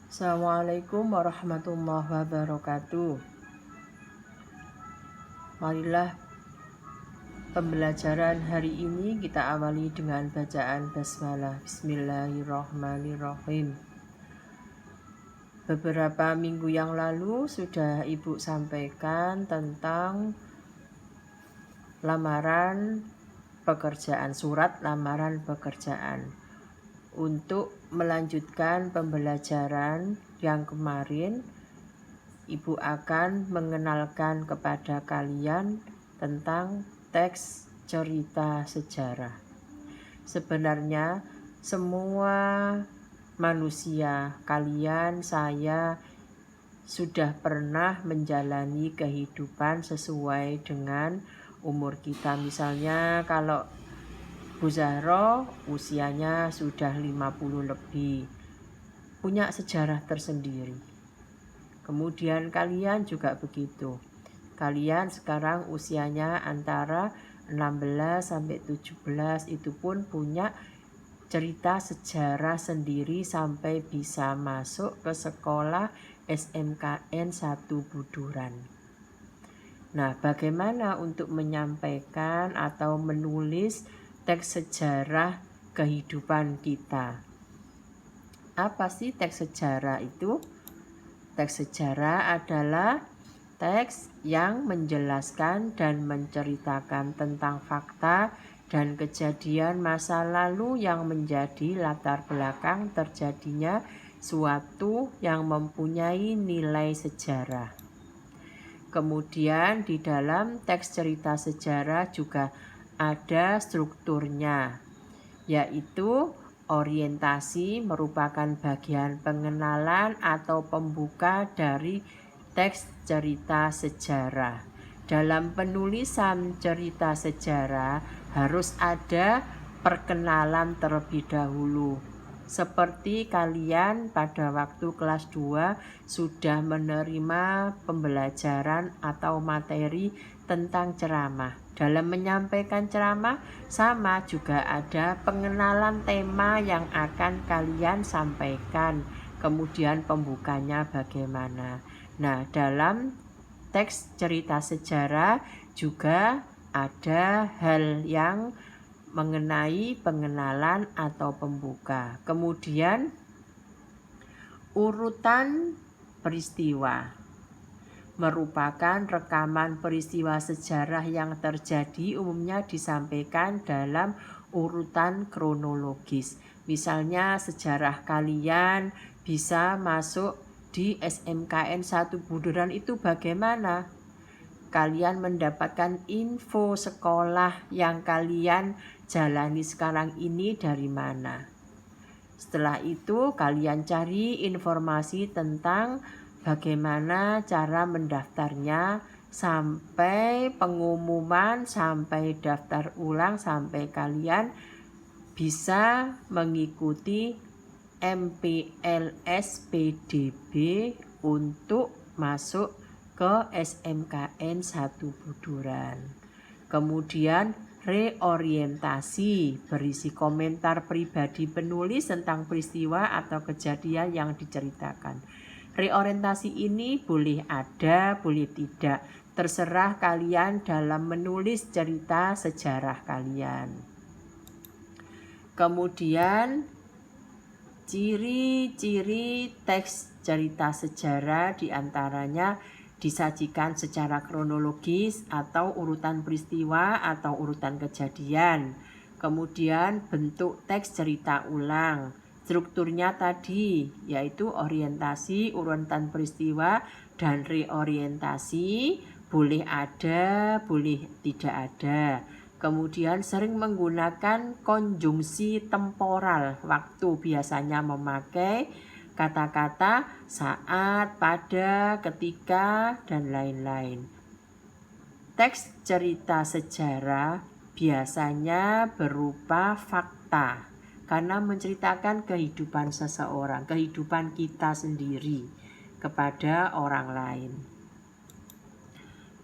Assalamualaikum warahmatullahi wabarakatuh. Marilah pembelajaran hari ini kita awali dengan bacaan basmalah. Bismillahirrahmanirrahim. Beberapa minggu yang lalu sudah Ibu sampaikan tentang lamaran pekerjaan, surat lamaran pekerjaan. Untuk melanjutkan pembelajaran yang kemarin, Ibu akan mengenalkan kepada kalian tentang teks cerita sejarah. Sebenarnya semua manusia, kalian, saya, sudah pernah menjalani kehidupan sesuai dengan umur kita. Misalnya kalau Bu Zahro usianya sudah 50 lebih, punya sejarah tersendiri. Kemudian kalian juga begitu. Kalian sekarang usianya antara 16 sampai 17, itu pun punya cerita sejarah sendiri sampai bisa masuk ke sekolah SMKN 1 Buduran. Nah, bagaimana untuk menyampaikan atau menulis teks sejarah kehidupan kita? Apa sih teks sejarah itu? Teks sejarah adalah teks yang menjelaskan dan menceritakan tentang fakta dan kejadian masa lalu yang menjadi latar belakang terjadinya suatu yang mempunyai nilai sejarah. Kemudian di dalam teks cerita sejarah juga ada strukturnya, yaitu orientasi merupakan bagian pengenalan atau pembuka dari teks cerita sejarah. Dalam penulisan cerita sejarah harus ada perkenalan terlebih dahulu. Seperti kalian pada waktu kelas 2 sudah menerima pembelajaran atau materi tentang ceramah. Dalam menyampaikan ceramah sama juga ada pengenalan tema yang akan kalian sampaikan. Kemudian pembukanya bagaimana. Nah, dalam teks cerita sejarah juga ada hal yang mengenai pengenalan atau pembuka. Kemudian urutan peristiwa merupakan rekaman peristiwa sejarah yang terjadi, umumnya disampaikan dalam urutan kronologis. Misalnya sejarah kalian bisa masuk di SMKN 1 Buduran itu bagaimana? Kalian mendapatkan info sekolah yang kalian jalani sekarang ini dari mana? Setelah itu kalian cari informasi tentang bagaimana cara mendaftarnya, sampai pengumuman, sampai daftar ulang, sampai kalian bisa mengikuti MPLS PDB untuk masuk ke SMKN 1 Buduran. Kemudian reorientasi berisi komentar pribadi penulis tentang peristiwa atau kejadian yang diceritakan. Reorientasi ini boleh ada, boleh tidak, terserah kalian dalam menulis cerita sejarah kalian. Kemudian ciri-ciri teks cerita sejarah diantaranya disajikan secara kronologis atau urutan peristiwa atau urutan kejadian. Kemudian bentuk teks cerita ulang. Strukturnya tadi yaitu orientasi, urutan peristiwa, dan reorientasi. Boleh ada, boleh tidak ada. Kemudian sering menggunakan konjungsi temporal waktu, biasanya memakai kata-kata saat, pada, ketika, dan lain-lain. Teks cerita sejarah biasanya berupa fakta karena menceritakan kehidupan seseorang, kehidupan kita sendiri kepada orang lain.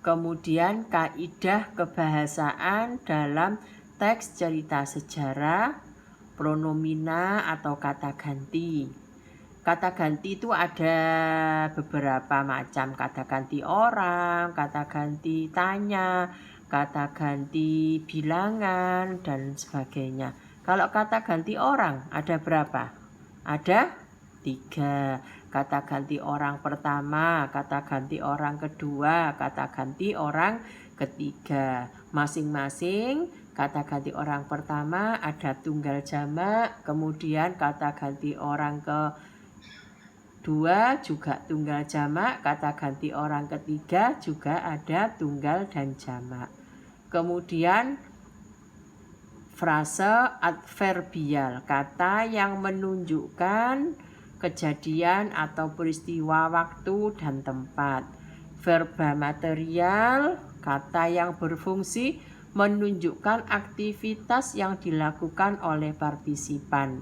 Kemudian kaidah kebahasaan dalam teks cerita sejarah, pronomina atau kata ganti. Kata ganti itu ada beberapa macam. Kata ganti orang, kata ganti tanya, kata ganti bilangan, dan sebagainya. Kalau kata ganti orang ada berapa? Ada 3. Kata ganti orang pertama, kata ganti orang kedua, kata ganti orang ketiga. Masing-masing kata ganti orang pertama ada tunggal jamak, kemudian kata ganti orang kedua juga tunggal jamak, kata ganti orang ketiga juga ada tunggal dan jamak. Kemudian frase adverbial, kata yang menunjukkan kejadian atau peristiwa waktu dan tempat. Verba material, kata yang berfungsi menunjukkan aktivitas yang dilakukan oleh partisipan,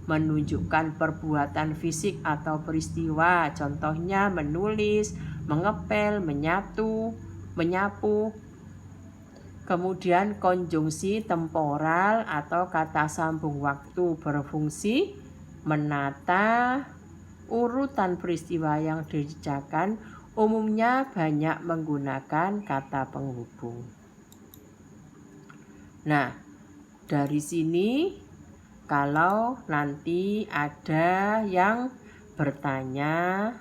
menunjukkan perbuatan fisik atau peristiwa, contohnya menulis, mengepel, menyapu. Kemudian konjungsi temporal atau kata sambung waktu berfungsi menata urutan peristiwa yang dikerjakan, umumnya banyak menggunakan kata penghubung. Nah, dari sini kalau nanti ada yang bertanya,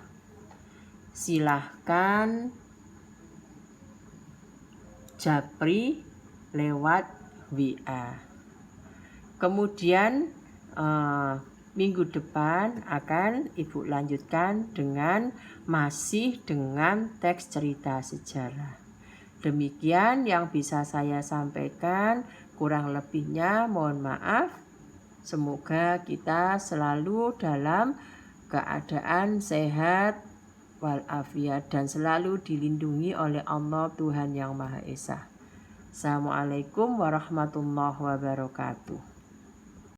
silahkan japri lewat WA. Kemudian minggu depan akan Ibu lanjutkan masih dengan teks cerita sejarah. Demikian yang bisa saya sampaikan, kurang lebihnya mohon maaf. Semoga kita selalu dalam keadaan sehat walafiat dan selalu dilindungi oleh Allah Tuhan Yang Maha Esa. Assalamualaikum warahmatullahi wabarakatuh.